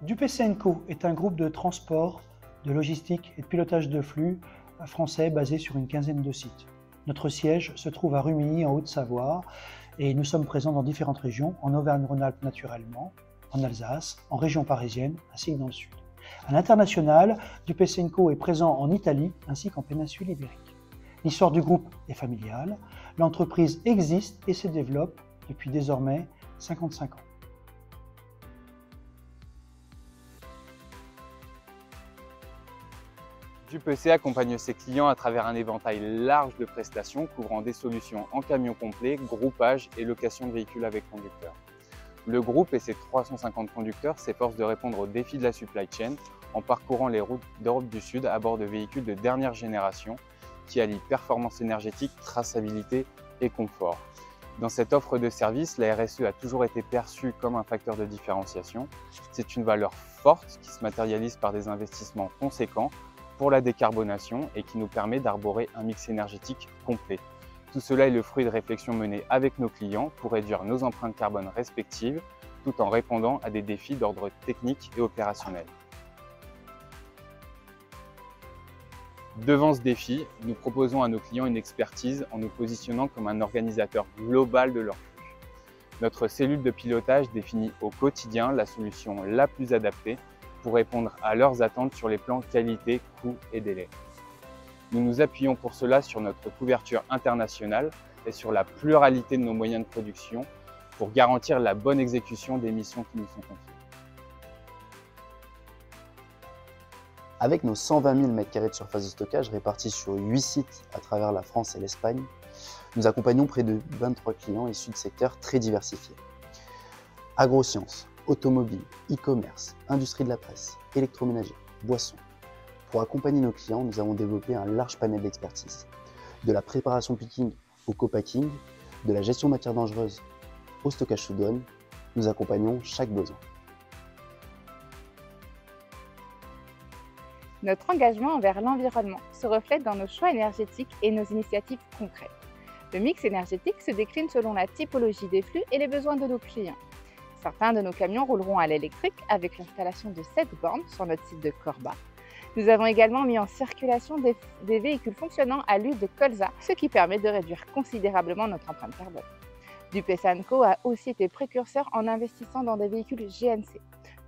Dupay Co est un groupe de transport, de logistique et de pilotage de flux français basé sur une quinzaine de sites. Notre siège se trouve à Rumilly, en Haute-Savoie, et nous sommes présents dans différentes régions, en Auvergne-Rhône-Alpes naturellement, en Alsace, en région parisienne, ainsi que dans le sud. À l'international, Dupay Co est présent en Italie ainsi qu'en péninsule ibérique. L'histoire du groupe est familiale, l'entreprise existe et se développe depuis désormais 55 ans. Dupay accompagne ses clients à travers un éventail large de prestations couvrant des solutions en camion complet, groupage et location de véhicules avec conducteur. Le groupe et ses 350 conducteurs s'efforcent de répondre aux défis de la supply chain en parcourant les routes d'Europe du Sud à bord de véhicules de dernière génération qui allient performance énergétique, traçabilité et confort. Dans cette offre de service, la RSE a toujours été perçue comme un facteur de différenciation. C'est une valeur forte qui se matérialise par des investissements conséquents pour la décarbonation et qui nous permet d'arborer un mix énergétique complet. Tout cela est le fruit de réflexions menées avec nos clients pour réduire nos empreintes carbone respectives tout en répondant à des défis d'ordre technique et opérationnel. Devant ce défi, nous proposons à nos clients une expertise en nous positionnant comme un organisateur global de leur flux. Notre cellule de pilotage définit au quotidien la solution la plus adaptée pour répondre à leurs attentes sur les plans qualité, coût et délai. Nous nous appuyons pour cela sur notre couverture internationale et sur la pluralité de nos moyens de production pour garantir la bonne exécution des missions qui nous sont confiées. Avec nos 120 000 m² de surface de stockage répartis sur 8 sites à travers la France et l'Espagne, nous accompagnons près de 23 clients issus de secteurs très diversifiés. Agrosciences, automobile, e-commerce, industrie de la presse, électroménager, boissons. Pour accompagner nos clients, nous avons développé un large panel d'expertise. De la préparation picking au co-packing, de la gestion de matières dangereuses au stockage sous douane, nous accompagnons chaque besoin. Notre engagement envers l'environnement se reflète dans nos choix énergétiques et nos initiatives concrètes. Le mix énergétique se décline selon la typologie des flux et les besoins de nos clients. Certains de nos camions rouleront à l'électrique avec l'installation de 7 bornes sur notre site de Corba. Nous avons également mis en circulation des véhicules fonctionnant à l'huile de colza, ce qui permet de réduire considérablement notre empreinte carbone. Dupay Co a aussi été précurseur en investissant dans des véhicules GNC.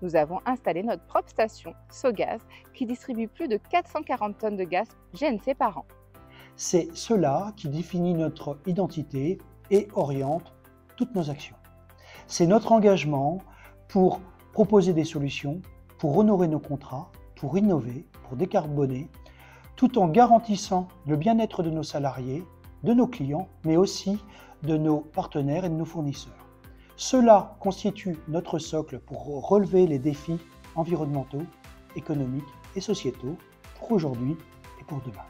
Nous avons installé notre propre station Sogaz qui distribue plus de 440 tonnes de gaz GNC par an. C'est cela qui définit notre identité et oriente toutes nos actions. C'est notre engagement pour proposer des solutions, pour honorer nos contrats, pour innover, pour décarboner, tout en garantissant le bien-être de nos salariés, de nos clients, mais aussi de nos partenaires et de nos fournisseurs. Cela constitue notre socle pour relever les défis environnementaux, économiques et sociétaux pour aujourd'hui et pour demain.